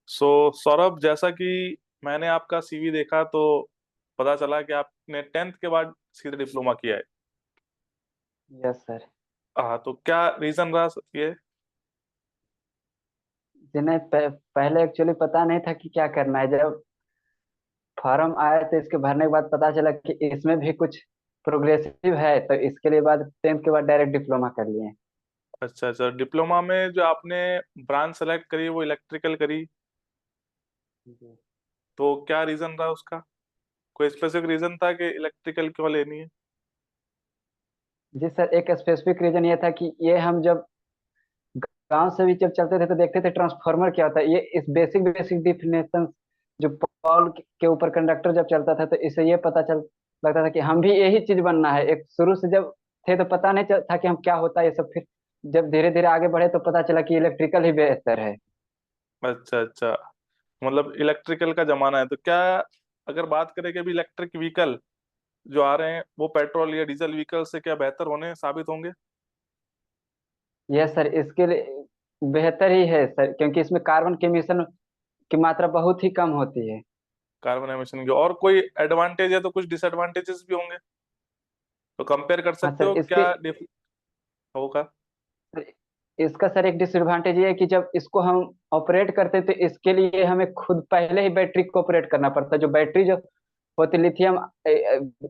सौरभ, जैसा कि मैंने आपका सीवी देखा तो पता चला कि आपने 10th के बाद सीधे डिप्लोमा किया है। Yes sir. हाँ, तो क्या रीजन रहा ये? जिन्हें पहले एक्चुअली पता नहीं था कि क्या करना है। जब फॉर्म आया तो इसके भरने के बाद पता चला कि इसमें भी कुछ प्रोग्रेसिव है, तो इसके लिए बाद 10th के बाद डायरेक्ट डिप्लोमा कर लिए। अच्छा अच्छा, डिप्लोमा में जो आपने ब्रांच सेलेक्ट करी वो इलेक्ट्रिकल करी, जी। तो क्या रीजन रहा उसका? कोई स्पेसिफिक रीजन था कि इलेक्ट्रिकल क्यों लेनी है? जी सर, एक स्पेसिफिक रीजन ये था कि ये हम जब गांव से भी जब चलते थे तो देखते थे ट्रांसफार्मर क्या होता है। ये इस बेसिक बेसिक डिफिनेशन जो पॉल के ऊपर कंडक्टर जब चलता था तो इससे ये पता चल लगता था कि हम भी यही चीज बनना है। एक शुरू से जब थे तो पता नहीं था कि हम क्या होता है ये सब। फिर जब धीरे धीरे आगे बढ़े तो पता चला कि इलेक्ट्रिकल ही बेहतर है। अच्छा अच्छा, मतलब इलेक्ट्रिकल का जमाना है तो क्या, अगर बात करें कि अभी इलेक्ट्रिक व्हीकल जो आ रहे हैं वो पेट्रोल या डीजल व्हीकल से क्या बेहतर होने साबित होंगे? यह सर इसके लिए बेहतर ही है सर, क्योंकि इसमें कार्बन के एमिशन की मात्रा बहुत ही कम होती है। कार्बन एमिशन की और कोई एडवांटेज है तो कुछ डिसएडवांटेजेस भी होंगे, तो कंपेयर कर हाँ सकते सर हो इसके क्या डिफ होगा? इसका सर एक डिसएडवांटेज ये है कि जब इसको हम ऑपरेट करते हैं तो इसके लिए हमें खुद पहले ही बैटरी को ऑपरेट करना पड़ता है। जो बैटरी जो होती लिथियम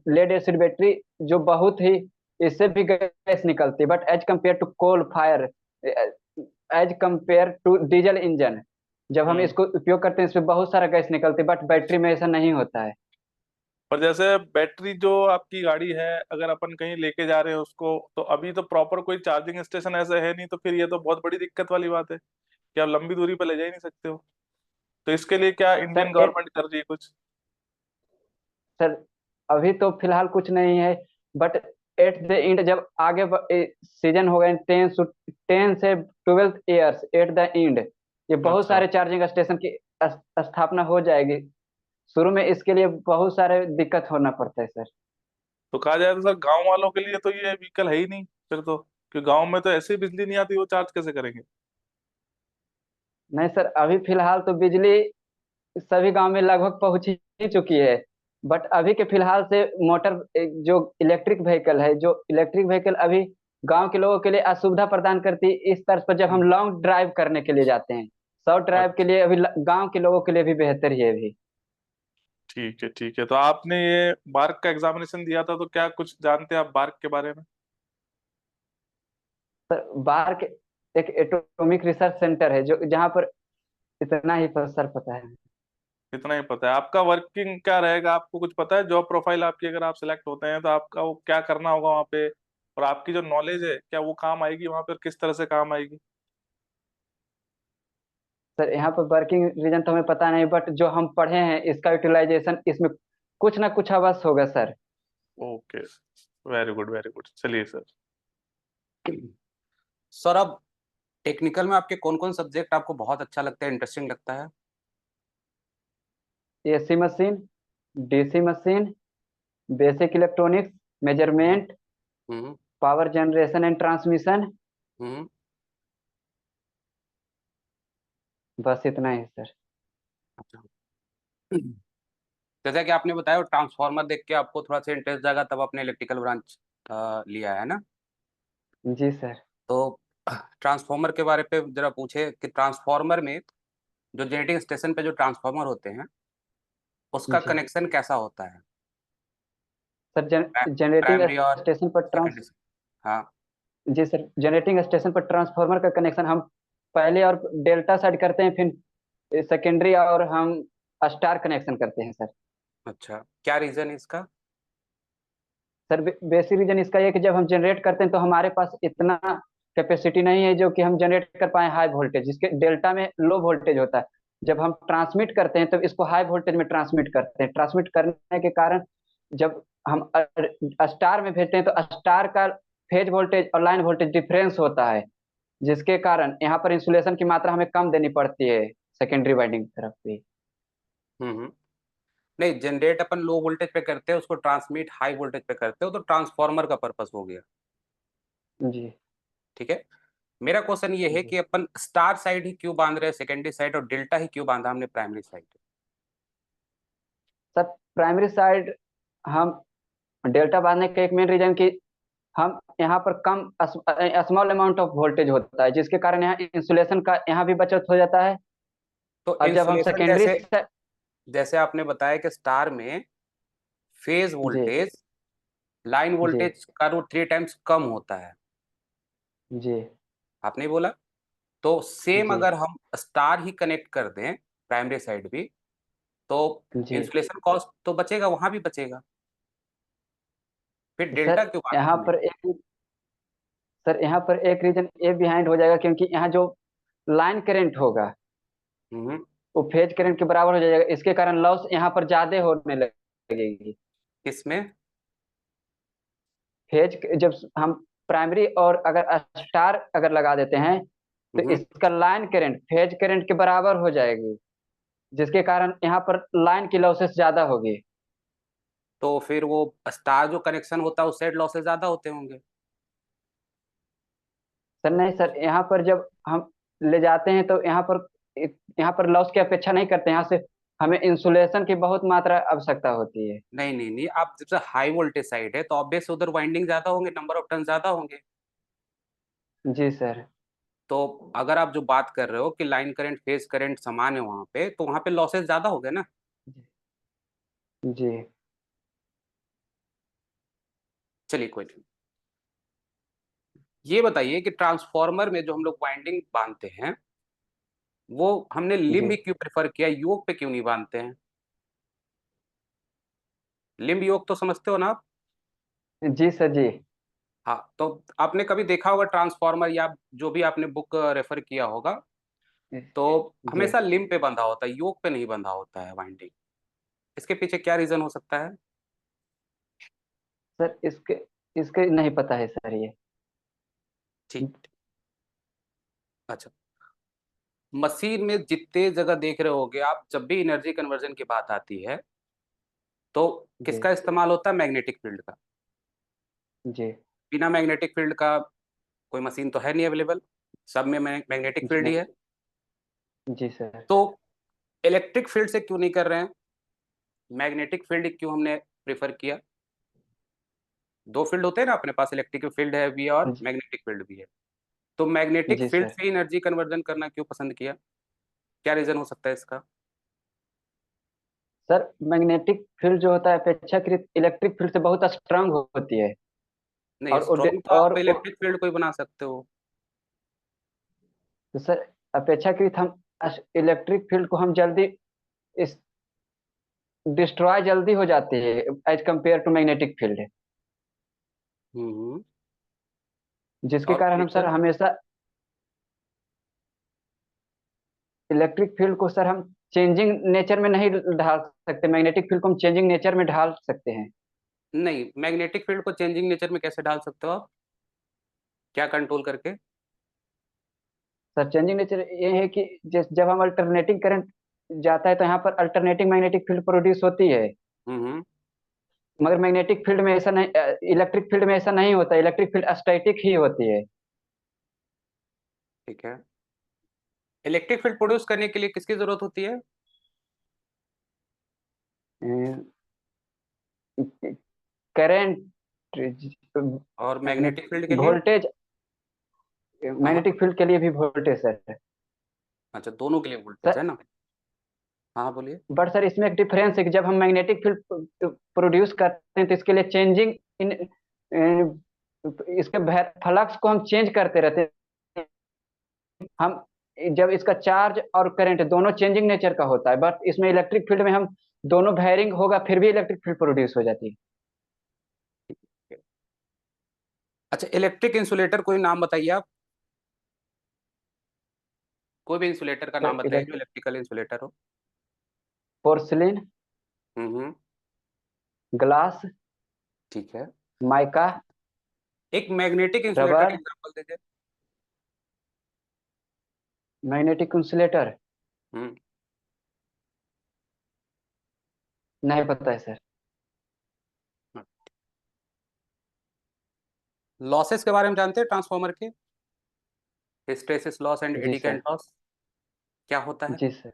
लेड एसिड बैटरी, जो बहुत ही इससे भी गैस निकलती है, but as compare to coal fire, as compare to diesel engine, जब हम हम्म। इसको उपयोग करते हैं इसमें बहुत सारा गैस निकलती है, बट बैटरी में ऐसा नहीं होता है। पर जैसे बैटरी जो आपकी गाड़ी है, अगर अपन कहीं लेके जा रहे हैं उसको, तो अभी तो प्रॉपर कोई चार्जिंग स्टेशन ऐसे है नहीं, तो फिर ये तो बहुत बड़ी दिक्कत वाली बात है कि आप लंबी दूरी पर ले जा ही नहीं सकते हो। तो इसके लिए क्या इंडियन सर गवर्नमेंट कर रही है कुछ? सर अभी तो फिलहाल कुछ नहीं है, बट एट द एंड जब आगे सीजन हो गए 10 से 12 ईयर्स एट द एंड, ये बहुत अच्छा, सारे चार्जिंग स्टेशन की स्थापना हो जाएगी। शुरू में इसके लिए बहुत सारे दिक्कत होना पड़ता है सर। तो कहा जाए तो सर गांव वालों के लिए तो ये व्हीकल है ही नहीं फिर तो, क्योंकि गांव में तो ऐसे ही बिजली नहीं आती, वो चार्ज कैसे करेंगे? नहीं सर, अभी फिलहाल तो बिजली सभी गांव में लगभग पहुंच ही चुकी है। बट अभी के फिलहाल से मोटर जो इलेक्ट्रिक व्हीकल है, जो इलेक्ट्रिक व्हीकल अभी गांव के लोगों के लिए असुविधा प्रदान करती है इस तर्ज पर, जब हम हम्म। लॉन्ग ड्राइव करने के लिए जाते हैं। शॉर्ट ड्राइव के अच्छा, लिए अभी गांव के लोगों के लिए भी बेहतर ही है अभी। ठीक है ठीक है। तो आपने ये बार्क का एग्जामिनेशन दिया था, तो क्या कुछ जानते हैं आप बार्क के बारे में? सर बार्क एक एटॉमिक रिसर्च सेंटर है जो जहाँ पर इतना ही सर पता है। इतना ही पता है। आपका वर्किंग क्या रहेगा, आपको कुछ पता है? जॉब प्रोफाइल आपकी, अगर आप सिलेक्ट होते हैं तो आपका वो क्या करना होगा वहाँ पे, और आपकी जो नॉलेज है क्या वो काम आएगी वहाँ पर, किस तरह से काम आएगी? सर यहाँ पर वर्किंग रीजन तो हमें पता नहीं, बट जो हम पढ़े हैं इसका यूटिलाइजेशन इसमें कुछ ना कुछ अवश्य होगा sir. Okay, very good very good. चलिए सर। सर अब टेक्निकल में आपके कौन कौन सब्जेक्ट आपको बहुत अच्छा लगता है, इंटरेस्टिंग लगता है? AC machine, DC machine, basic electronics, hmm. Measurement, hmm. Power generation and transmission, hmm. बस इतना ही सर। अच्छा। जैसा कि आपने बताया ट्रांसफार्मर देख के आपको थोड़ा सा इंटरेस्ट जागा, तब आपने इलेक्ट्रिकल ब्रांच लिया है ना? जी सर। तो ट्रांसफार्मर के बारे पे जरा पूछे कि ट्रांसफार्मर में जो जेनरेटिंग स्टेशन पे जो ट्रांसफार्मर होते हैं उसका जी कनेक्शन कैसा होता है? सर, जनरेटिंग प्राइमरी और स्टेशन पर सेकेंडरी? हाँ। जी सर, जनरेटिंग स्टेशन पर ट्रांसफार्मर का कनेक्शन हम पहले और डेल्टा साइड करते हैं, फिर सेकेंडरी और हम स्टार कनेक्शन करते हैं सर। अच्छा, क्या रीजन है इसका? सर बेसिक रीजन इसका ये है कि जब हम जनरेट करते हैं तो हमारे पास इतना कैपेसिटी नहीं है जो कि हम जनरेट कर पाए हाई वोल्टेज, जिसके डेल्टा में लो वोल्टेज होता है। जब हम ट्रांसमिट करते हैं तो इसको हाई वोल्टेज में ट्रांसमिट करते हैं। ट्रांसमिट करने के कारण जब हम स्टार में भेजते हैं तो स्टार का फेज वोल्टेज और लाइन वोल्टेज डिफरेंस होता है, जिसके कारण यहाँ पर इंसुलेशन की मात्रा हमें कम देनी पड़ती है सेकेंडरी वाइंडिंग की तरफ भी। हम्म। नहीं, जनरेट अपन लो वोल्टेज पे करते हैं, उसको ट्रांसमिट हाई वोल्टेज पे करते हो, तो ट्रांसफार्मर का पर्पस हो गया। जी। ठीक है। मेरा क्वेश्चन ये है जी कि अपन स्टार साइड ही क्यों बांध रहे हैं सेकेंडरी साइड, और डेल्टा ही क्यों बांधा हमने primary side? Sir, primary side हम डेल्टा बांधने का एक मेन रीजन कि हम यहाँ पर कम स्मॉल अमाउंट ऑफ वोल्टेज होता है, जिसके कारण यहाँ इंसुलेशन का यहाँ भी बचत हो जाता है। तो और जब हम इंसुलेशन सेकेंडरी जैसे जैसे आपने बताया कि स्टार में फेज जी वोल्टेज लाइन जी वोल्टेज का रूट 3 टाइम्स कम होता है, जी आपने बोला। तो सेम जी अगर हम स्टार ही कनेक्ट कर दें प्राइमरी साइड भी, तो जी इंसुलेशन कॉस्ट तो बचेगा, वहां भी बचेगा। फिर डेल्टा सर क्यों बांधा यहाँ हमने? पर एक सर यहाँ पर एक रीजन ये बिहाइंड हो जाएगा, क्योंकि यहाँ जो लाइन करंट होगा हम्म। वो फेज करंट के बराबर हो जाएगा, इसके कारण लॉस यहाँ पर ज्यादा होने लगेगी। किसमें? फेज जब हम प्राइमरी और अगर स्टार अगर लगा देते हैं तो हम्म। इसका लाइन करंट फेज करंट के बराबर हो जाएगी, जिसके कारण यहाँ पर लाइन की लॉसेस ज्यादा होगी। तो फिर वो स्टार जो कनेक्शन होता है उस साइड लॉसेस ज्यादा होते होंगे। सर नहीं सर, यहाँ पर जब हम ले जाते हैं तो यहाँ पर लॉस की अपेक्षा नहीं करते, यहाँ से हमें इंसुलेशन की बहुत मात्रा आवश्यकता होती है। नहीं नहीं नहीं, आप जब से हाई वोल्टेज साइड है तो ऑब्वियस उधर वाइंडिंग ज्यादा होंगे, नंबर ऑफ टर्न ज्यादा होंगे। जी सर। तो अगर आप जो बात कर रहे हो कि लाइन करंट फेज करंट समान है वहां पे, तो वहां पे लॉसेस ज्यादा हो गए ना। जी चलिए कोई नहीं। ये बताइए कि ट्रांसफार्मर में जो हम लोग वाइंडिंग बांधते हैं, वो हमने जी लिम्ब ही क्यों प्रेफर किया, योक पे क्यों नहीं बांधते हैं? लिम्ब योक तो समझते हो ना आप? जी सर जी हाँ, तो आपने कभी देखा होगा ट्रांसफार्मर, या जो भी आपने बुक रेफर किया होगा, तो जी हमेशा लिम्ब पे बंधा होता है, योक पे नहीं बंधा होता है वाइंडिंग। इसके पीछे क्या रीजन हो सकता है? सर, इसके इसके नहीं पता है सर ये। ठीक। अच्छा, मशीन में जितने जगह देख रहे होगे आप, जब भी एनर्जी कन्वर्जन की बात आती है तो जी किसका इस्तेमाल होता है? मैग्नेटिक फील्ड का। जी बिना मैग्नेटिक फील्ड का कोई मशीन तो है नहीं अवेलेबल, सब में मैग्नेटिक जी फील्ड ही है। जी सर। तो इलेक्ट्रिक फील्ड से क्यों नहीं कर रहे हैं, मैग्नेटिक फील्ड क्यों हमने प्रेफर किया? दो फील्ड होते हैं ना अपने पास, इलेक्ट्रिक फील्ड है भी और जी मैग्नेटिक फील्ड भी है। तो मैग्नेटिक जी फील्ड सर। से एनर्जी कन्वर्जन करना क्यों पसंद किया? क्या रीजन हो सकता है इसका? सर, मैग्नेटिक फील्ड जो होता है अपेक्षाकृत इलेक्ट्रिक फील्ड से बहुत स्ट्रांग होती है। नहीं, और स्ट्रॉन्ग तो आप इलेक्ट्रिक फील्ड को ही बना सकते हो। तो सर अपेक्षाकृत हम इलेक्ट्रिक फील्ड को हम जल्दी इस डिस्ट्रॉय जल्दी हो जाती है as compared to magnetic field, hmm. जिसके और कारण हम सर रीजन? हमेशा इलेक्ट्रिक फील्ड को सर हम चेंजिंग नेचर में नहीं ढाल सकते, मैग्नेटिक फील्ड को हम चेंजिंग नेचर में ढाल सकते हैं। नहीं, मैग्नेटिक फील्ड को चेंजिंग नेचर में कैसे डाल सकते हो आप, क्या कंट्रोल करके? सर चेंजिंग नेचर ये है कि जब हम अल्टरनेटिंग करंट जाता है तो यहाँ पर अल्टरनेटिंग मैग्नेटिक फील्ड प्रोड्यूस होती है। हम्म। मगर मैग्नेटिक फील्ड में ऐसा नहीं, इलेक्ट्रिक फील्ड में ऐसा नहीं होता, इलेक्ट्रिक फील्ड स्टैटिक ही होती है। ठीक है। इलेक्ट्रिक फील्ड प्रोड्यूस करने के लिए किसकी जरूरत होती है? करंट, और मैग्नेटिक फील्ड के लिए? वोल्टेज, हाँ हाँ। मैग्नेटिक फील्ड के लिए भी वोल्टेज सर है। अच्छा, दोनों के लिए वोल्टेज है सर ना। हाँ हाँ, बोलिए। बट सर इसमें एक डिफरेंस है कि जब हम मैग्नेटिक फील्ड प्रोड्यूस करते हैं तो इसके लिए चेंजिंग इन इसके फ्लक्स को हम चेंज करते रहते हैं। हम जब इसका चार्ज और करंट दोनों चेंजिंग नेचर का होता है, बट इसमें इलेक्ट्रिक फील्ड में हम दोनों वेरिंग होगा फिर भी इलेक्ट्रिक फील्ड प्रोड्यूस हो जाती है। अच्छा, इलेक्ट्रिक इंसुलेटर कोई नाम बताइए आप, कोई भी इंसुलेटर का नाम सर बताइए जो इलेक्ट्रिकल इंसुलेटर हो। पोर्सिलिन, हम्म। ग्लास, ठीक है। माइका, एक मैग्नेटिक इंसुलेटर का रबर, एग्जांपल दीजिए। मैग्नेटिक इंसुलेटर हम्म। नहीं पता है सर। लॉसेस के बारे में जानते हैं ट्रांसफार्मर के? हिस्टैरिसीस लॉस एंड जी एडी सर। करंट लॉस क्या होता है? जी सर।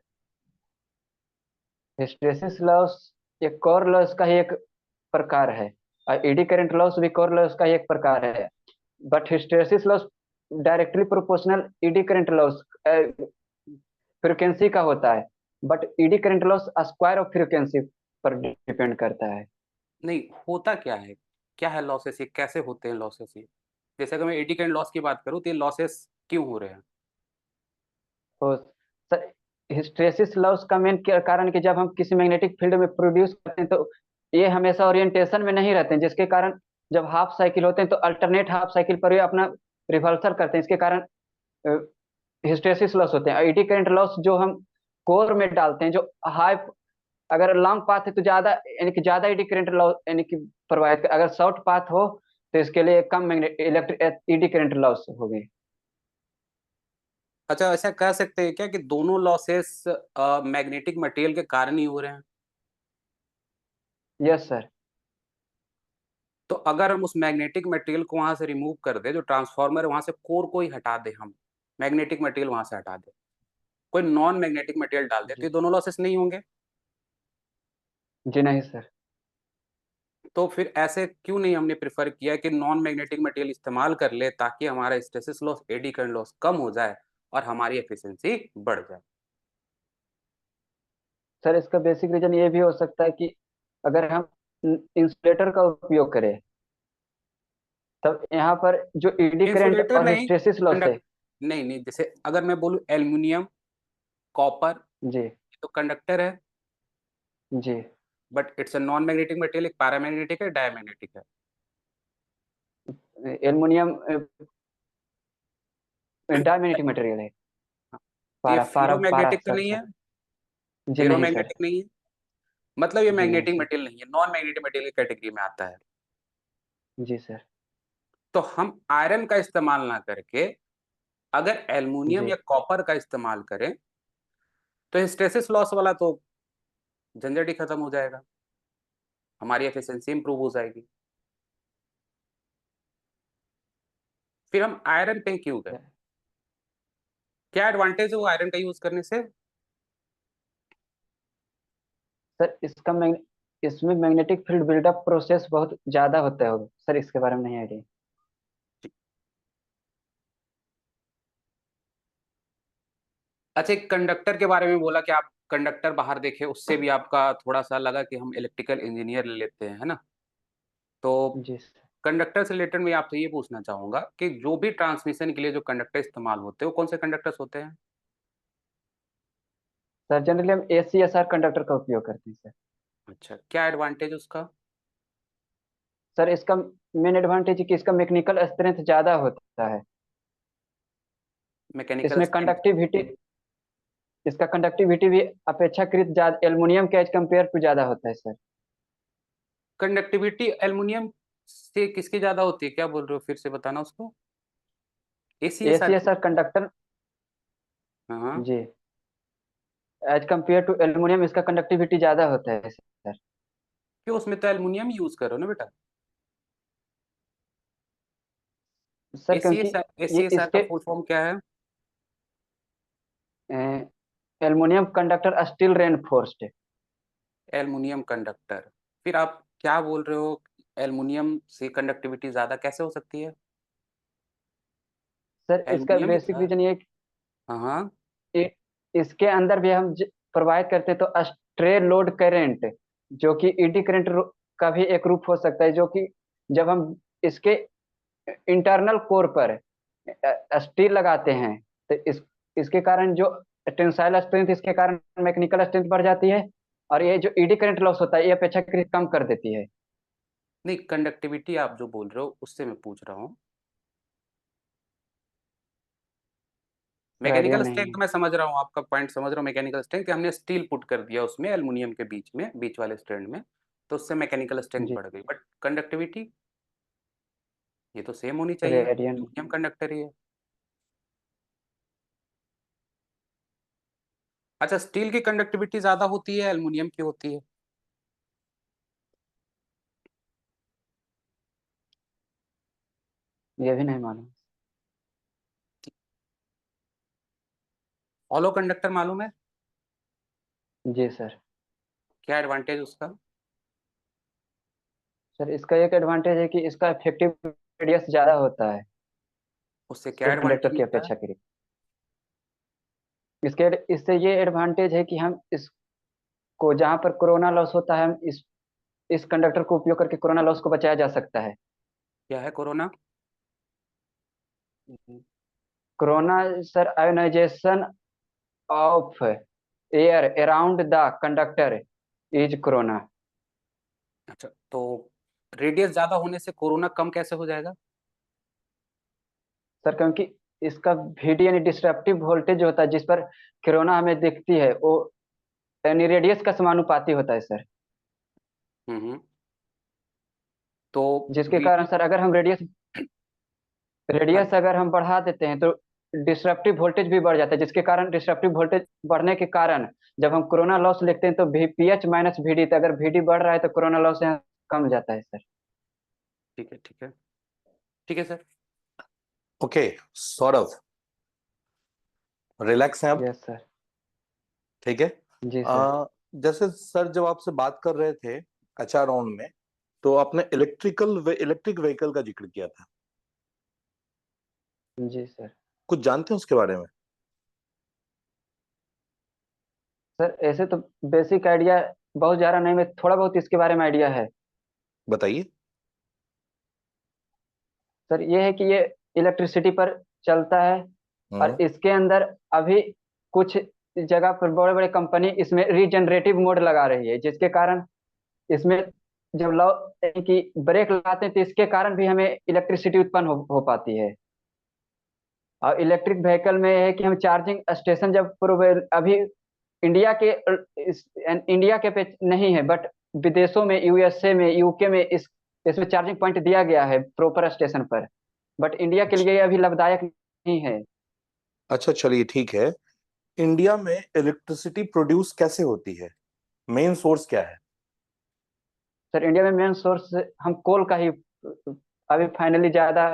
हिस्टैरिसीस लॉस एक कोर लॉस का ही एक प्रकार है, और एडी करंट लॉस भी कोर लॉस का ही एक प्रकार है। But hysteresis loss directly proportional eddy current loss frequency का होता है, but eddy current loss square of frequency पर डिपेंड करता है। नहीं, होता क्या है लॉसेस, ये कैसे होते हैं लॉसेस ये? जैसे अगर मैं एडी करंट लॉस की बात करूँ तो ये लॉसेस क्यों हो रहे हैं? तो सर, हिस्टैरिसीस लॉस का मेन कारण कि जब हम किसी मैग्नेटिक फील्ड में प्रोड्यूस करते हैं तो ये हमेशा ओरिएंटेशन में नहीं रहते हैं, जिसके कारण जब हाफ साइकिल होते हैं तो अल्टरनेट हाफ साइकिल पर ये अपना रिवल्सर करते हैं, इसके कारण हिस्टैरिसीस लॉस होते हैं। ईडी करंट लॉस जो हम कोर में डालते हैं, जो हाई, अगर लॉन्ग पाथ है तो ज्यादा, यानी कि ज्यादा ईडी करंट लॉस यानी कि प्रोवाइड, अगर शॉर्ट पाथ हो तो इसके लिए कम magnet electric eddy current loss होगी। अच्छा, ऐसा कह सकते हैं क्या कि दोनों लॉसेस मैग्नेटिक मटेरियल के कारण ही हो रहे हैं? Yes sir. तो अगर हम उस मैग्नेटिक मटेरियल को वहां से रिमूव कर दे, जो ट्रांसफार्मर है वहां से कोर को ही हटा दे, हम मैग्नेटिक मटेरियल वहां से हटा दे, कोई नॉन मैग्नेटिक मटेरियल डाल दे, तो जी। ये दोनों लॉसेस नहीं होंगे? जी नहीं सर। तो फिर ऐसे क्यों नहीं हमने प्रेफर किया कि नॉन मैग्नेटिक मटेरियल इस्तेमाल कर ले, ताकि हमारा hysteresis loss, eddy current loss कम हो जाए और हमारी एफिशिएंसी बढ़ जाए? सर इसका बेसिक रीजन ये भी हो सकता है कि अगर हम इंसुलेटर का उपयोग करें, तब यहाँ पर जो ईडी करंट इंसुलेटर और नहीं, हिस्टैरिसीस लॉस है। कंडक्ट, नहीं नहीं, जैसे अगर मैं बोलूँ एल्यूमिनियम, कॉपर, जी। तो कंडक्टर है, जी। But it's a non magnetic material, एक पैरामैग्नेटिक है, डायमैग्नेटिक है। एल्युमिनियम डायमैग्नेटिक मटेरियल है। तो ये पारा पारा फेरो पारा मैग्नेटिक तो सॉरी नहीं सर। है? जी फेरो नहीं सर। मैग्नेटिक नहीं है, मतलब ये जी नहीं मैग्नेटिक सर। मटेरियल नहीं है, नॉन मैग्नेटिक मटेरियल की कैटेगरी में आता है। जी सर। तो हम आयरन का इस्तेमाल ना करके अगर एल्युमिनियम जी। या कॉपर का इस्तेमाल करें, तो हिस्टैरिसीस लॉस वाला तो झंझट ही खत्म हो जाएगा, हमारी एफिशिएंसी इंप्रूव हो जाएगी। फिर हम आयरन पे क्यों गए? क्या एडवांटेज है वो आयरन का यूज करने से? सर इसमें मैग्नेटिक फील्ड बिल्डअप प्रोसेस बहुत ज्यादा होता है होगा सर, इसके बारे में नहीं आइडिया। अच्छा, एक कंडक्टर के बारे में बोला कि आप कंडक्टर बाहर देखे, उससे भी आपका थोड़ा सा लगा कि हम इलेक्ट्रिकल इंजीनियर ले लेते हैं, है ना? तो जी सर। कंडक्टर से रिलेटेड मैं आपसे ये पूछना चाहूंगा कि जो भी ट्रांसमिशन के लिए जो कंडक्टर इस्तेमाल होते हैं वो कौन से कंडक्टर्स होते हैं? सर जनरली हम ACSR कंडक्टर का उपयोग करते हैं सर। अच्छा, क्या एडवांटेज उसका? सर इसका मेन एडवांटेज है कि इसका मैकेनिकल स्ट्रेंथ ज्यादा होता है। मैकेनिकल इसमें स्ट्रेंथ? कंडक्टिविटी इसका कंडक्टिविटी भी अपेक्षाकृत ज्यादा एल्युमिनियम के एज कम्पेयर टू ज्यादा होता है सर। कंडक्टिविटी एल्युमिनियम से किसकी ज्यादा होती है, क्या बोल रहे हो, फिर से बताना उसको। एसीएसआर की? ACSR conductor. हाँ। जी। एज कम्पेयर टू एल्युमिनियम इसका कंडक्टिविटी ज्यादा होता है सर। क्यों, उसमें तो एल्युमिनियम यूज करो ना बेटा। सर क्योंकि एसीएसआर, ये एसीएसआर का इसके फुल फॉर्म क्या है? Aluminium conductor steel reinforced. Aluminium conductor. फिर आप क्या बोल रहे हो, एल्युमिनियम से कंडक्टिविटी ज्यादा कैसे हो सकती है? सर इसका एल्युमिनियम ही बेसिक था। रीजन ये है हाँ हाँ। कि इसके अंदर भी हम प्रोवाइड करते हैं तो स्ट्रे लोड करंट, जो कि ईडी करंट का भी एक रूप हो सकता है, जो कि जब हम इसके इंटरनल कोर पर स्टील लगाते हैं तो इसके कारण जो टेंसाइल स्ट्रेंथ, इसके कारण मैकेनिकल स्ट्रेंथ बढ़ जाती है, और ये जो ईडी करंट लॉस होता है ये अपेक्षाकृत कम कर देती है। नहीं, कंडक्टिविटी आप जो बोल रहे हो उससे मैं पूछ रहा हूँ। सर आइडिया मैकेनिकल नहीं स्ट्रेंथ है। मैं समझ रहा हूँ, आपका पॉइंट समझ रहा हूँ, मैकेनिकल स्ट्रेंथ कि हमने स्टील पुट कर दिया उसमें एल्युमिनियम के बीच में, बीच वाले स्ट्रैंड में, तो उससे मैकेनिकल स्ट्रेंथ जी। बढ़ गई, बट कंडक्टिविटी ये तो सेम होनी सर चाहिए, आइडिया नहीं। एल्युमिनियम कंडक्टर ही है। अच्छा, स्टील की कंडक्टिविटी ज्यादा होती है, एल्युमिनियम की होती है? ये भी नहीं मालूम। हॉलो कंडक्टर मालूम है? जी सर। क्या एडवांटेज उसका? सर इसका एक एडवांटेज है कि इसका इफेक्टिव रेडियस ज़्यादा होता है उससे क्या सेमी एडवांटेज कंडक्टर की मिलता है? अपेक्षा करी। इसके इससे ये एडवांटेज है कि हम इसको जहाँ पर कोरोना लॉस होता है, हम इस कंडक्टर को उपयोग करके कोरोना लॉस को बचाया जा सकता है। क्या है corona? Corona sir ionization of air around the conductor is corona. अच्छा, तो रेडियस ज्यादा होने से कोरोना कम कैसे हो जाएगा? सर क्योंकि इसका VD यानी डिस्ट्रप्टिव वोल्टेज जो होता है जिस पर कोरोना हमें दिखती है वो यानी रेडियस का समानुपाती होता है सर। हम्म। तो जिसके कारण वीडी। सर अगर हम हाँ रेडियस जी। अगर हम बढ़ा देते हैं तो डिस्ट्रप्टिव वोल्टेज भी बढ़ जाता है, जिसके कारण डिस्ट्रप्टिव वोल्टेज बढ़ने के कारण जब हम कोरोना लॉस लिखते हैं तो PH माइनस VD, तो अगर VD बढ़ रहा है तो कोरोना लॉस यहाँ कम हो जाता है सर। ठीक है, ठीक है, ठीक है सर। ओके सौरभ, रिलैक्स हैं आप? Yes sir. ठीक है। जी सर। जैसे सर जब आपसे बात कर रहे थे अच्छा राउंड में, तो आपने इलेक्ट्रिक व्हीकल का जिक्र किया था। जी सर। कुछ जानते हैं उसके बारे में? सर ऐसे तो बेसिक आइडिया बहुत ज़्यादा नहीं, मैं थोड़ा बहुत इसके बारे में आइडिया है। बताइए। सर ये है कि ये इलेक्ट्रिसिटी पर चलता है और हम्म। इसके अंदर अभी कुछ जगह पर बड़े बड़े कंपनी इसमें रीजनरेटिव मोड लगा रही है, जिसके कारण इसमें जब लॉ कि ब्रेक लगाते हैं तो इसके कारण भी हमें इलेक्ट्रिसिटी उत्पन्न हो पाती है। और इलेक्ट्रिक व्हीकल में है कि हम चार्जिंग स्टेशन जब अभी इंडिया के इंडिया के पे नहीं है, बट विदेशों में USA में UK में इसमें चार्जिंग पॉइंट दिया गया है प्रॉपर स्टेशन पर, बट इंडिया के लिए ये अभी लाभदायक नहीं है। अच्छा चलिए ठीक है। इंडिया में इलेक्ट्रिसिटी प्रोड्यूस कैसे होती है? मेन सोर्स क्या है? सर इंडिया में मेन सोर्स हम कोल का ही अभी फाइनली ज्यादा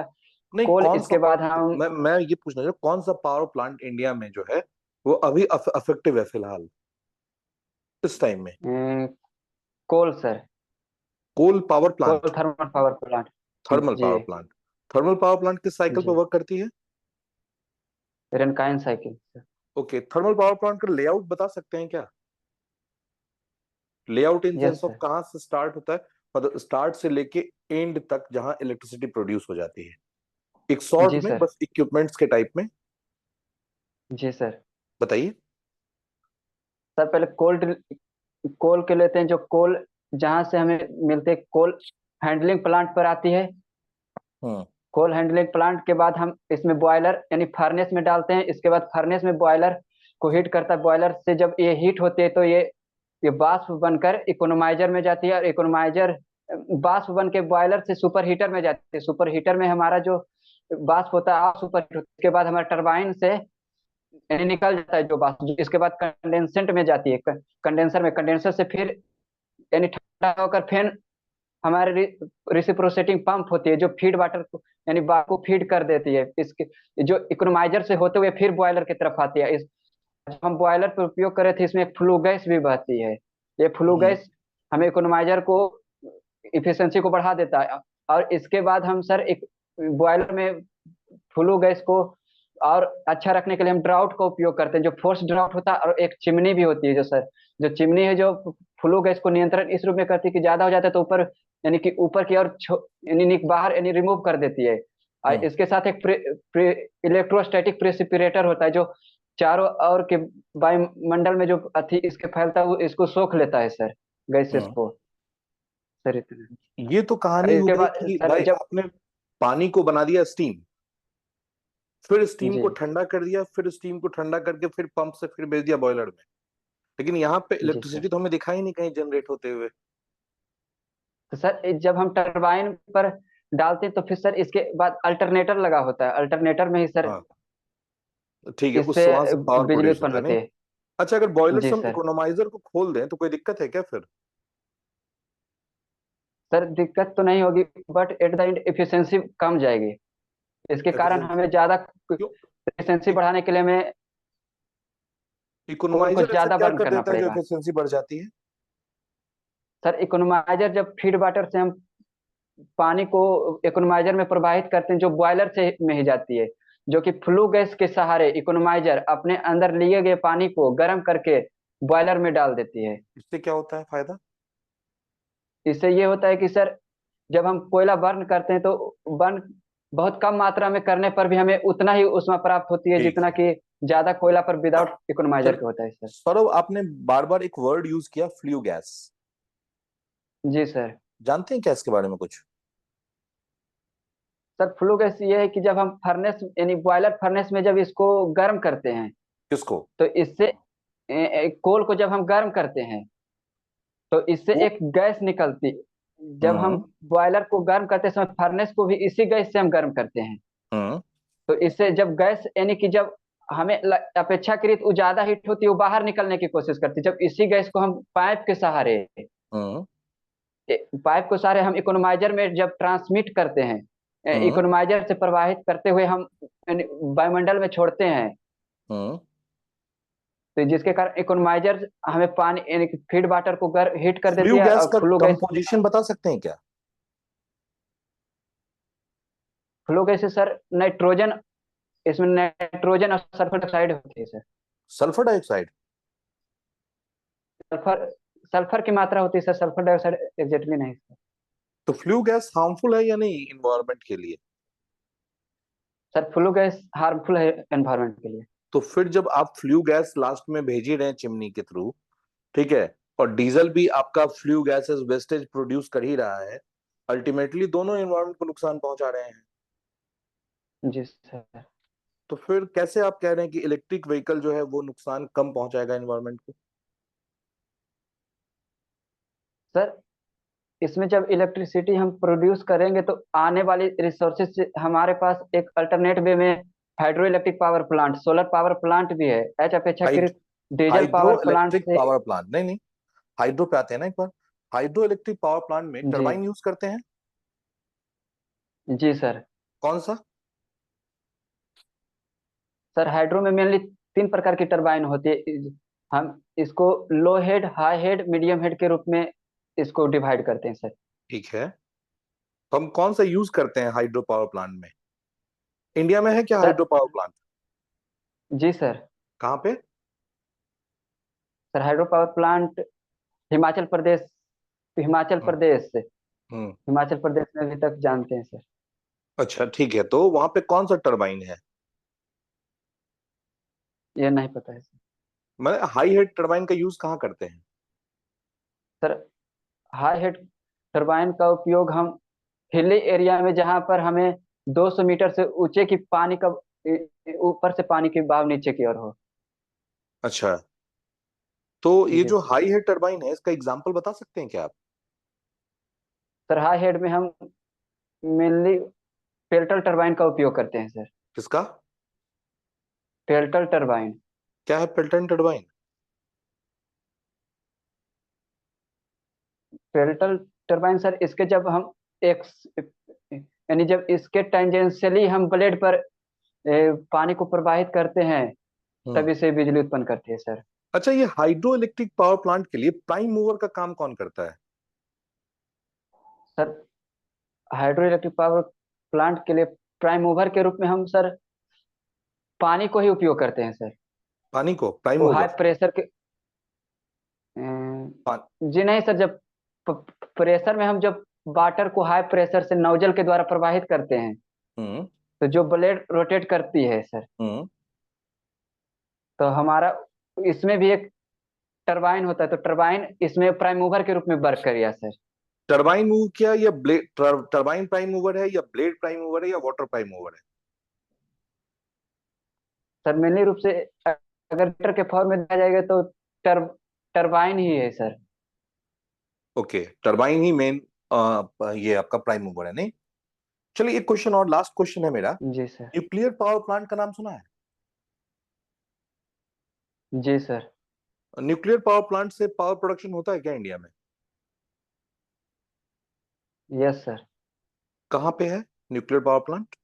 नहीं, कोल, कौन सा इसके बाद हम मैं ये पूछना चाहता हूँ, कौन सा पावर प्लांट इंडिया में जो है वो अभी अफेक्टिव है फिलहाल इस टाइम में? Coal sir. Coal power coal plant? Thermal power plant. Thermal जी। Power plant? Thermal power plant किस साइकिल पर जी। वर्क करती है? Rankine cycle sir. Okay, thermal power plant का लेआउट बता सकते हैं क्या? Layout in yes sense of sir. कहाँ से स्टार्ट होता है, मतलब स्टार्ट से लेके एंड तक जहां इलेक्ट्रिसिटी प्रोड्यूस हो जाती है, एक जी शॉर्ट में सर। बस इक्विपमेंट्स के टाइप में जी सर। बताइए। सर पहले कोल के लेते हैं, जो कोल जहां से हमें मिलते हैं, कोल हैंडलिंग प्लांट पर आती है। हम्म। कोल हैंडलिंग प्लांट के बाद हम इसमें बॉयलर यानी फर्नेस में डालते हैं, इसके बाद फर्नेस में बॉयलर को हीट करता है। बॉयलर से जब ये हीट होती है तो ये वाष्प बनकर इकोनोमाइजर में जाती है, और इकोनोमाइजर वाष्प बन के बॉयलर से सुपर हीटर में जाती है। सुपर हीटर में हमारा जो वाष्प होता है सुपर हीटर, उसके बाद हमारा टरबाइन से यानी निकल जाता है जो वाष्प, इसके बाद कंडेंसेंट में जाती है, कंडेंसर में, कंडेंसर से फिर यानी ठंडा होकर फिर हमारे रिसिप्रोसेटिंग पंप होती है जो फीड वाटर को यानी वाटर को फीड कर देती है, इसके जो इकोनोमाइजर से होते हुए फिर बॉयलर की तरफ आती है। हम बॉयलर पर उपयोग कर रहे थे, इसमें एक फ्लू गैस भी बहती है। ये फ्लू हम्म। गैस हमें इकोनोमाइजर को इफिशिएंसी को बढ़ा देता है। और इसके बाद हम सर एक बॉयलर में फ्लू गैस को और अच्छा रखने के लिए हम ड्राउट का उपयोग करते हैं, जो फोर्स ड्राउट होता है। और एक चिमनी भी होती है जो सर, जो चिमनी है जो फ्लू गैस को नियंत्रण इस रूप में करती है कि ज्यादा हो जाता है तो ऊपर यानी कि ऊपर की ओर यानी बाहर यानी रिमूव कर देती है। और हम्म। इसके साथ एक इलेक्ट्रोस्टैटिक प्रेसिपिरेटर होता है जो चारों ओर के वायुमंडल में जो अति इसके फैलता है वो इसको सोख लेता है सर, गैसेस हम्म। को। सर इतना। ये तो कहानी हो इसके गई बाद कि सर भाई जब आपने पानी को बना दिया स्टीम, फिर स्टीम जी। को ठंडा कर दिया, फिर स्टीम को ठंडा करके फिर पंप से फिर भेज दिया बॉयलर में, लेकिन यहाँ पे जी सर। इलेक्ट्रिसिटी तो हमें दिखाई नहीं कहीं जनरेट होते हुए। तो सर जब हम टरबाइन पर डालते हैं तो फिर सर इसके बाद अल्टरनेटर लगा होता है, अल्टरनेटर में ही सर हाँ ठीक है, इससे उस वहां से पावर बिजली प्रोड्यूस उत्पन्न होता है होती नहीं? है। अच्छा, अगर बॉयलर जी से हम सर। इकोनोमाइजर को खोल दें तो कोई दिक्कत है क्या फिर? सर दिक्कत तो नहीं होगी, but at the end efficiency कम जाएगी। इसके कारण एफिशिएंसी हमें ज्यादा क्यों? एफिशिएंसी बढ़ाने के लिए हमें कोल को इकोनोमाइजर ऐसा ज्यादा क्या बर्न कर करना देता है जो पड़ेगा। एफिशिएंसी बढ़ जाती है? सर इकोनोमाइजर जब फीड वाटर से हम पानी को इकोनोमाइजर में प्रवाहित करते हैं, जो बॉयलर से में ही जाती है, जो कि फ्लू गैस के सहारे इकोनोमाइजर अपने अंदर लिए गए पानी को गर्म करके बॉयलर में डाल देती है। इससे क्या होता है फायदा? इससे ये होता है कि सर जब हम कोयला बर्न करते हैं तो बर्न बहुत कम मात्रा में करने पर भी हमें उतना ही ऊष्मा प्राप्त होती है ठीक जितना है। कि ज्यादा कोयला पर विदाउट इकोनोमाइजर चल के होता है सर। सौरभ, आपने बार बार एक वर्ड यूज किया, फ्लू गैस। जी सर। जानते हैं क्या इसके बारे में कुछ? सर फ्लू गैस ये है कि जब हम फर्नेस यानी बॉयलर फर्नेस में जब इसको गर्म करते हैं किसको? तो इससे कोल को जब हम गर्म करते हैं तो इससे वो एक गैस निकलती। जब हम हम्म बॉयलर को गर्म करते समय फर्नेस को भी इसी गैस से हम गर्म करते हैं। हम्म तो इससे जब गैस यानी कि जब हमें अपेक्षाकृत वो ज्यादा हीट होती है, वो बाहर निकलने की कोशिश करती है। जब इसी गैस को हम हम्म पाइप को सहारे हम इकोनोमाइजर में जब ट्रांसमिट करते हैं, हम्म इकोनोमाइजर से प्रवाहित करते हुए हम यानी वायुमंडल में छोड़ते हैं, हम्म तो जिसके कारण इकोनोमाइजर हमें पानी यानी कि फीड वाटर को हीट कर देती फ्लू है गैस और का फ्लू गैस। कंपोजिशन बता सकते हैं क्या? फ्लू गैस से सर नाइट्रोजन, इसमें नाइट्रोजन और सल्फर डाइऑक्साइड होती है sir. Sulphur dioxide? Sulphur sulphur की मात्रा होती है सर, सल्फर डाइऑक्साइड एग्जैक्टली नहीं सर। तो फ्लू गैस हार्मफुल है या नहीं इन्वायरमेंट के लिए? सर फ्लू गैस हार्मफुल है एनवायरनमेंट के लिए। तो फिर जब आप फ्लू गैस लास्ट में भेज ही रहे हैं चिमनी के थ्रू, ठीक है, और डीजल भी आपका फ्लू गैसेस वेस्टेज प्रोड्यूस कर ही रहा है, अल्टीमेटली दोनों एनवायरमेंट को नुकसान पहुंचा रहे हैं। जी सर। तो फिर कैसे आप कह रहे हैं कि इलेक्ट्रिक व्हीकल जो है वो नुकसान कम पहुंचाएगा एनवायरमेंट को? सर इसमें जब इलेक्ट्रिसिटी हम प्रोड्यूस करेंगे तो आने वाली रिसोर्सेज से हमारे पास एक अल्टरनेट वे में hydro electric power plant, solar power plant भी है एच अपेक्षाकृत diesel hydro power plant electric से। पावर प्लांट, नहीं नहीं, हाइड्रो पे आते हैं ना एक बार। हाइड्रो इलेक्ट्रिक पावर प्लांट में जी। टरबाइन यूज करते हैं? जी सर। कौन सा? सर हाइड्रो में मेनली तीन प्रकार की टरबाइन होती है। हम इसको low head, high head, medium head के रूप में इसको डिवाइड करते हैं सर। ठीक है। तो हम कौन सा यूज करते हैं हाइड्रो पावर प्लांट में? इंडिया में है क्या सर हाइड्रो पावर प्लांट? जी सर। कहाँ पे? Sir hydro power plant Himachal Pradesh, Himachal hmm Pradesh से, हम्म। हिमाचल प्रदेश में अभी तक जानते हैं सर। अच्छा ठीक है, तो वहां पे कौन सा टरबाइन है? ये नहीं पता है सर। मतलब हाई हेड टरबाइन का यूज कहाँ करते हैं? सर हाई हेड टरबाइन का उपयोग हम हिली एरिया में, जहां पर हमें 200 मीटर से ऊंचे की पानी का ऊपर से पानी की बहाव नीचे की ओर हो। अच्छा, तो ये जी जो सर। हाई हेड टरबाइन है इसका एग्जांपल बता सकते हैं क्या आप? सर हाई हेड में हम मेनली पेल्टल टरबाइन का उपयोग करते हैं सर। किसका? पेल्टल टरबाइन। क्या है पेल्टन टरबाइन? पेल्टल टरबाइन सर इसके जब हम एक यानी जब इसके टेंजेंशियली हम ब्लेड पर पानी को प्रवाहित करते हैं हम्म। तभी से बिजली उत्पन्न करती है सर। अच्छा, ये हाइड्रो इलेक्ट्रिक पावर प्लांट के लिए प्राइम मूवर का काम कौन करता है? Sir hydro electric power plant के लिए प्राइम मूवर के रूप में हम सर पानी को ही उपयोग करते हैं सर। पानी को प्राइम वो हाई मूवर? प्रेशर के जी नहीं सर, जब प्रेशर में हम जब वाटर को हाई प्रेशर से नोजल के द्वारा प्रवाहित करते हैं हम्म तो जो ब्लेड रोटेट करती है सर, हम्म। तो हमारा इसमें भी एक टरबाइन होता है, तो टरबाइन इसमें प्राइम मूवर के रूप में वर्क करिए सर। टरबाइन मूव किया या ब्लेड? टरबाइन प्राइम मूवर है या ब्लेड प्राइम मूवर है या वाटर प्राइम मूवर है? सर मेनली रूप से अगर लीटर के फॉर्म में दिया जाएगा तो टर टरबाइन ही है सर। ओके, टरबाइन ही मेन ये आपका प्राइम मूवर है, नहीं? चलिए एक क्वेश्चन और, लास्ट क्वेश्चन है मेरा। जी सर। न्यूक्लियर पावर प्लांट का नाम सुना है? जी सर। न्यूक्लियर पावर प्लांट से पावर प्रोडक्शन होता है क्या इंडिया में? Yes sir. कहाँ पे है न्यूक्लियर पावर प्लांट?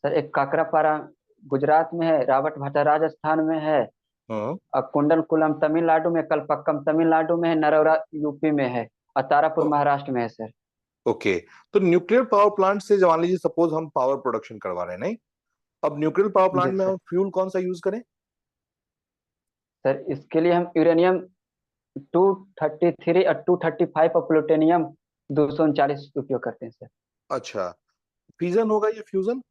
सर एक काकरापारा गुजरात में है, रावट भाटा राजस्थान में है, हाँ। और कुंडलकुलम तमिलनाडु में, कलपक्कम तमिलनाडु में है, नरोरा यूपी में है, और तारापुर महाराष्ट्र में है सर। ओके। तो न्यूक्लियर पावर प्लांट से मान लीजिए सपोज हम पावर प्रोडक्शन करवा रहे हैं, नहीं? अब न्यूक्लियर पावर जी प्लांट में सर। हम फ्यूल कौन सा यूज करें? सर इसके लिए हम यूरेनियम 233 और 235 और प्लूटोनियम 239 उपयोग करते हैं सर। अच्छा, फ्यूजन होगा या फ्यूजन?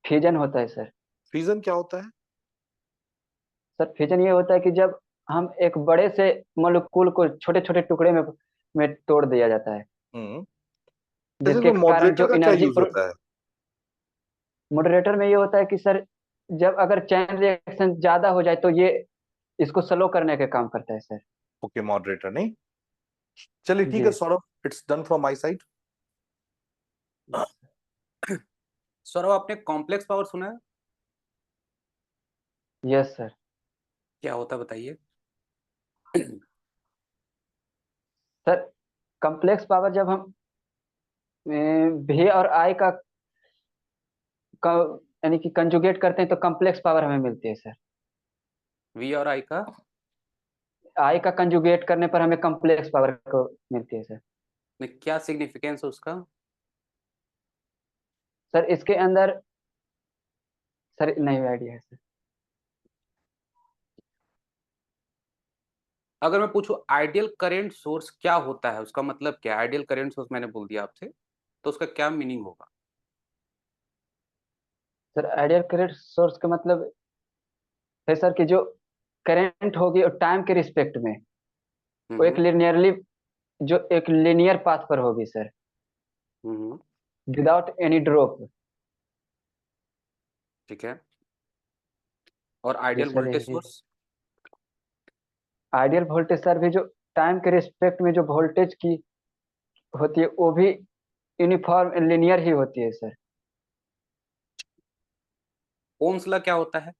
फ्यूजन होता है सर। फ्यूजन क्या होता है? सर फ्यूजन ये होता है कि जब हम एक बड़े से मॉलिक्यूल को छोटे छोटे टुकड़े में तोड़ दिया जाता है, हम्म। जैसे जिसके इसमें कारण मॉडरेटर जो का क्या एनर्जी, यूज होता है? मॉडरेटर में ये होता है कि सर जब अगर चैन रिएक्शन ज्यादा हो जाए तो ये इसको स्लो करने का काम करता है सर। ओके, मॉडरेटर, नहीं? चलिए ठीक है जी। Saurabh, it's done from my side. Saurabh, आपने कॉम्प्लेक्स पावर सुना है? Yes sir. क्या होता है बताइए। सर कॉम्प्लेक्स पावर जब हम भी और आई का यानी कि कंजुगेट करते हैं तो कॉम्प्लेक्स पावर हमें मिलती है सर। वी और आई का? आई का कंजुगेट करने पर हमें कॉम्प्लेक्स पावर को मिलती है सर। में क्या सिग्निफिकेंस है उसका? सर इसके अंदर, सर नहीं आइडिया है सर। अगर मैं पूछूं आइडियल करंट सोर्स क्या होता है, उसका मतलब क्या है? आइडियल करंट सोर्स मैंने बोल दिया आपसे, तो उसका क्या मीनिंग होगा? सर आइडियल करंट सोर्स का मतलब है सर कि जो करंट होगी और टाइम के रिस्पेक्ट में वो एक हम्म। लिनियरली, जो एक लिनियर पाथ पर होगी sir, hmm. Without any drop. ठीक है। और जी आइडियल सर वोल्टेज यही। सोर्स? आइडियल वोल्टेज सर भी जो टाइम के रिस्पेक्ट में जो वोल्टेज की होती है वो भी यूनिफॉर्म लिनियर ही होती है सर। ओम्स लॉ क्या होता है?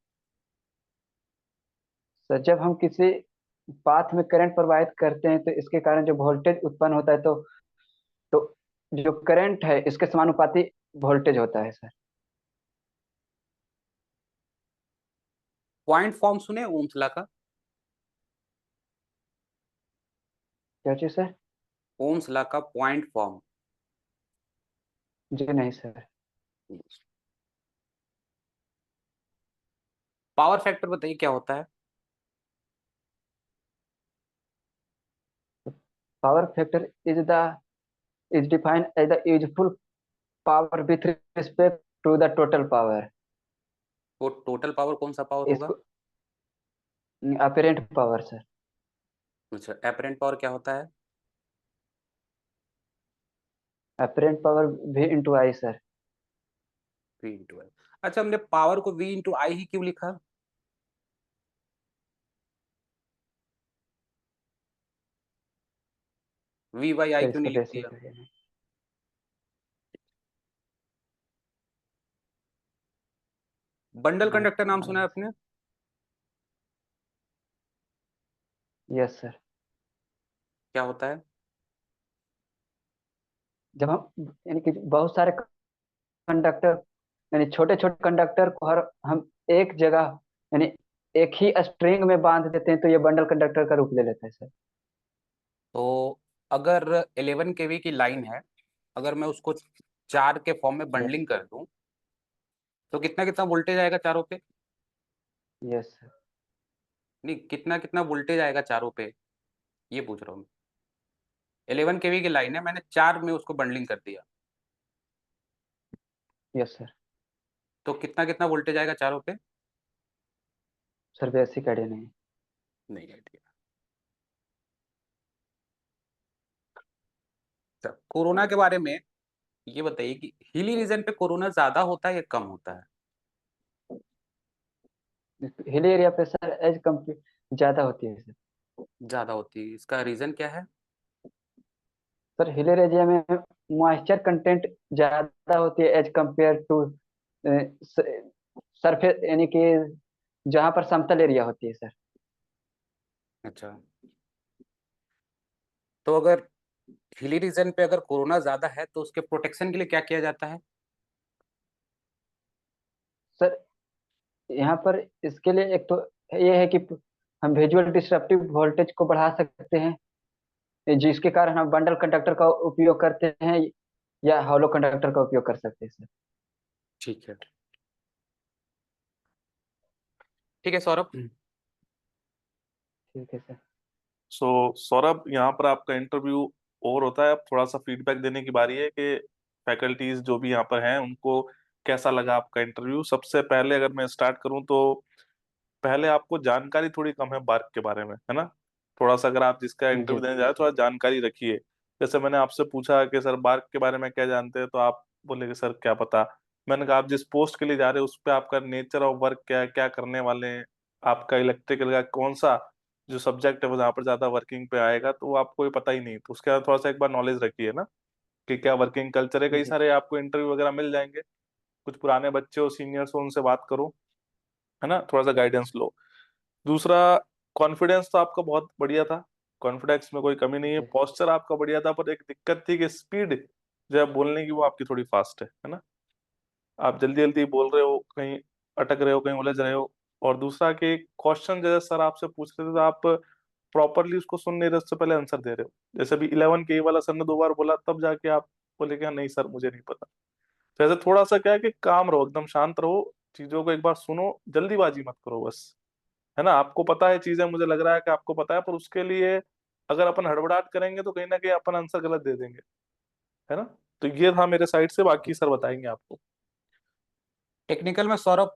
सर जब हम किसी पाथ में करंट प्रवाहित करते हैं तो इसके कारण जो वोल्टेज उत्पन्न होता है तो जो करंट है इसके समानुपाती वोल्टेज होता है सर। पॉइंट फॉर्म सुने ओम्स लॉ का? क्या चीज सर? ओम्स लॉ का पॉइंट फॉर्म? जी नहीं सर। पावर फैक्टर बताइए क्या होता है? Power factor is defined as the useful power with respect to the total power. वो टोटल पावर कौन सा पावर होगा? इसको अपेरेंट पावर सर। अच्छा, एपरेंट पावर क्या होता है? अपेरेंट पावर भी into I sir. V into I. अच्छा, हमने पावर को वी इंटू आई ही क्यों लिखा? वी बाई आई सर क्यों इसका नहीं लिख बेसिक दिया? आइडिया नहीं। बंडल नहीं कंडक्टर नाम सुना है मालूम। आपने? Yes sir. क्या होता है? जब हम यानी कि बहुत सारे कंडक्टर, यानी छोटे छोटे कंडक्टर को हर हम एक जगह यानी एक ही स्ट्रिंग में बांध देते हैं तो ये बंडल कंडक्टर का रूप ले लेता है सर। तो अगर 11 केवी की लाइन है, अगर मैं उसको 4 के फॉर्म में यस। बंडलिंग कर दूं, तो कितना कितना वोल्टेज आएगा चारों पे? Yes sir. नहीं, कितना कितना वोल्टेज आएगा चारों पे, ये पूछ रहा हूँ मैं। 11 केवी की लाइन है, मैंने 4 में उसको बंडलिंग कर दिया, यस सर। तो कितना कितना वोल्टेज आएगा चारों पे? सर बेसिक आइडिया नहीं। नहीं आइडिया। अच्छा, कोरोना के बारे में ये बताइए कि हिली रीजन पे कोरोना ज्यादा होता है या कम होता है? हिल एरिया पे सर एज कम्पेयर ज्यादा होती है सर। ज्यादा होती है, इसका रीजन क्या है? सर हिल एरिया में मॉइस्चर कंटेंट ज्यादा होती है एज कम्पेयर टू सरफेस, यानी कि जहाँ पर समतल एरिया होती है सर। अच्छा, तो अगर हिली रीजन पे अगर कोरोना ज्यादा है तो उसके प्रोटेक्शन के लिए क्या किया जाता है? सर यहाँ पर इसके लिए एक तो ये है कि हम विजुअल डिस्रप्टिव वोल्टेज को बढ़ा सकते हैं, जिसके कारण हम बंडल कंडक्टर का उपयोग करते हैं या हॉलो कंडक्टर का उपयोग कर सकते हैं सर। ठीक है, ठीक है सौरभ। ठीक है सर। सो सौरभ, यहाँ पर आपका इंटरव्यू और होता है, अब थोड़ा सा फीडबैक देने की बारी है कि फैकल्टीज जो भी यहाँ पर हैं उनको कैसा लगा आपका इंटरव्यू। सबसे पहले अगर मैं स्टार्ट करूँ तो पहले आपको जानकारी थोड़ी कम है बार्क के बारे में, है ना। थोड़ा सा अगर आप जिसका जी इंटरव्यू देने जा रहे हैं थोड़ा जानकारी रखिए। जैसे मैंने आपसे पूछा कि सर बार्क के बारे में क्या जानते हैं, तो आप बोले कि सर क्या पता। मैंने कहा आप जिस पोस्ट के लिए जा रहे हो उस पर आपका नेचर ऑफ वर्क क्या है, क्या करने वाले हैं, आपका इलेक्ट्रिकल का कौन सा जो सब्जेक्ट है वो जहाँ पर ज्यादा वर्किंग पे आएगा, तो वो आपको ये पता ही नहीं। तो उसके बाद थोड़ा सा एक बार नॉलेज रखिए ना कि क्या वर्किंग कल्चर है। कई जी सारे आपको इंटरव्यू वगैरह मिल जाएंगे, कुछ पुराने बच्चे हो, सीनियर्स हो, उनसे बात करो, है ना, थोड़ा सा गाइडेंस लो। दूसरा, कॉन्फिडेंस तो आपका बहुत बढ़िया था, कॉन्फिडेंस में कोई कमी नहीं है। जी पोस्चर आपका बढ़िया था, पर एक दिक्कत थी कि स्पीड जो है बोलने की वो आपकी थोड़ी फास्ट है ना। आप जल्दी जल्दी बोल रहे हो, कहीं अटक रहे हो, कहीं उलझ रहे हो। और दूसरा कि क्वेश्चन जैसे सर आपसे पूछ रहे थे तो आप प्रॉपरली उसको सुन नहीं रहे, उससे पहले आंसर दे रहे हो। जैसे अभी 11 के वाला सर ने 2 बार बोला तब जाके आप बोले क्या नहीं सर मुझे नहीं पता। तो ऐसे थोड़ा सा क्या है कि काम रहो, एकदम शांत रहो, चीजों को एक बार सुनो, जल्दीबाजी मत करो बस, है ना। आपको पता है चीजें, मुझे लग रहा है कि आपको पता है, पर उसके लिए अगर अपन हड़बड़ाहट करेंगे तो कहीं ना कहीं अपन आंसर गलत दे देंगे, है ना। तो ये था मेरे साइड से, बाकी सर बताएंगे आपको। टेक्निकल में सौरभ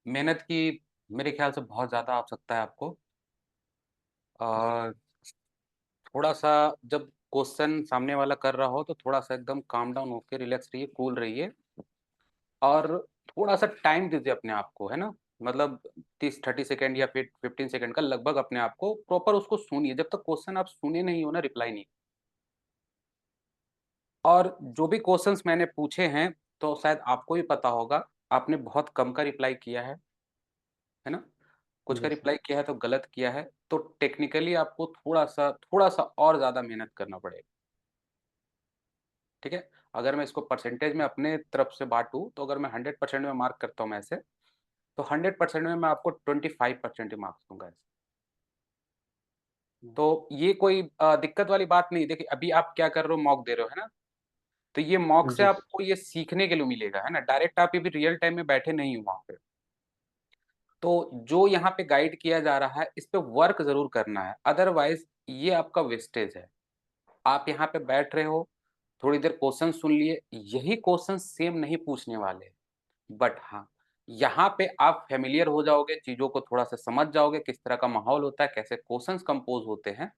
मेहनत की मेरे ख्याल से बहुत ज्यादा आवश्यकता है आपको। और थोड़ा सा जब क्वेश्चन सामने वाला कर रहा हो तो थोड़ा सा एकदम काम डाउन होकर रिलैक्स रहिए, कूल रहिए। और थोड़ा सा टाइम दीजिए अपने आप को, है ना। मतलब 30-30 सेकेंड या फिर 15 सेकेंड का लगभग अपने आप को प्रॉपर उसको सुनिए। जब तक क्वेश्चन आप सुने नहीं हो ना, रिप्लाई नहीं। और जो भी क्वेश्चंस मैंने पूछे हैं तो शायद आपको भी पता होगा, आपने बहुत कम का रिप्लाई किया है ना। कुछ का जी सर। रिप्लाई किया है तो गलत किया है। तो टेक्निकली आपको थोड़ा सा और ज्यादा मेहनत करना पड़ेगा। ठीक है। अगर मैं इसको परसेंटेज में अपने तरफ से बांटूं तो अगर मैं 100% में मार्क करता हूँ मैं ऐसे, तो 100% में मैं आपको 25% ही मार्क्स दूंगा ऐसे। तो ये कोई दिक्कत वाली बात नहीं। देखिए अभी आप क्या कर रहे हो, मॉक दे रहे हो, है ना। तो ये मॉक से जी आपको ये सीखने के लिए मिलेगा, है ना। डायरेक्ट आप ये भी रियल टाइम में बैठे नहीं हो वहां पे। तो जो यहाँ पे गाइड किया जा रहा है इस पे वर्क जरूर करना है, अदरवाइज ये आपका वेस्टेज है। आप यहाँ पे बैठ रहे हो, थोड़ी देर क्वेश्चन सुन लिए, यही क्वेश्चन सेम नहीं पूछने वाले। बट हाँ, यहाँ पे आप फेमिलियर हो जाओगे, चीजों को थोड़ा सा समझ जाओगे, किस तरह का माहौल होता है, कैसे क्वेश्चंस कंपोज होते हैं।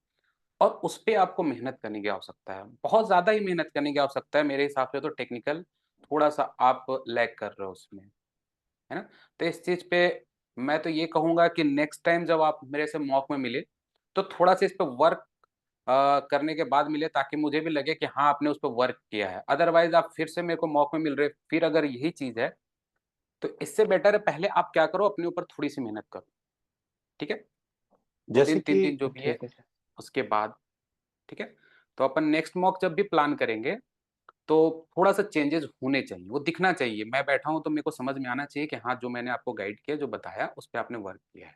और उस पे आपको मेहनत करने की आवश्यकता है, बहुत ज्यादा ही मेहनत करने की आवश्यकता है मेरे हिसाब से। तो टेक्निकल थोड़ा सा आप लैग कर रहे हो उसमें, है ना। तो इस चीज पे मैं तो ये कहूंगा कि नेक्स्ट टाइम जब आप मेरे से मॉक में मिले तो थोड़ा सा इस पे वर्क करने के बाद मिले, ताकि मुझे भी लगे कि हाँ आपने उस पर वर्क किया है। अदरवाइज आप फिर से मेरे को मॉक में मिल रहे, फिर अगर यही चीज है तो इससे बेटर है पहले आप क्या करो, अपने ऊपर थोड़ी सी मेहनत करो। ठीक है, 2 दिन जैसे 3 दिन कि जो भी है, ठीक है सर। उसके बाद ठीक है। तो अपन नेक्स्ट मॉक जब भी प्लान करेंगे तो थोड़ा सा चेंजेस होने चाहिए, वो दिखना चाहिए। मैं बैठा हूँ तो मेरे को समझ में आना चाहिए कि हाँ जो मैंने आपको गाइड किया, जो बताया, उस पर आपने वर्क किया है।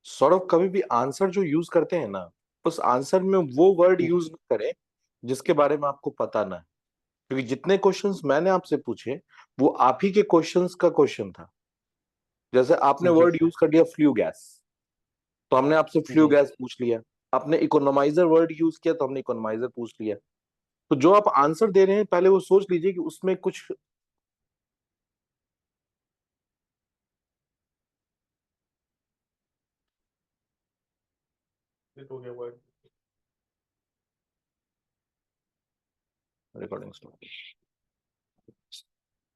सौरभ कभी भी आंसर जो यूज करते हैं ना, उस आंसर में वो वर्ड जी यूज न करें जिसके बारे में आपको पता ना है। क्योंकि जितने क्वेश्चंस मैंने आपसे पूछे वो आप ही के क्वेश्चंस का क्वेश्चन था। जैसे आपने जी वर्ड सर। यूज कर दिया फ्लू गैस, तो हमने आपसे फ्लू जी गैस पूछ लिया। आपने इकोनोमाइजर वर्ड यूज किया तो हमने इकोनोमाइजर पूछ लिया। तो जो आप आंसर दे रहे हैं पहले वो सोच लीजिए कि उसमें कुछ ये तो हो गया वर्ड। Recording stop.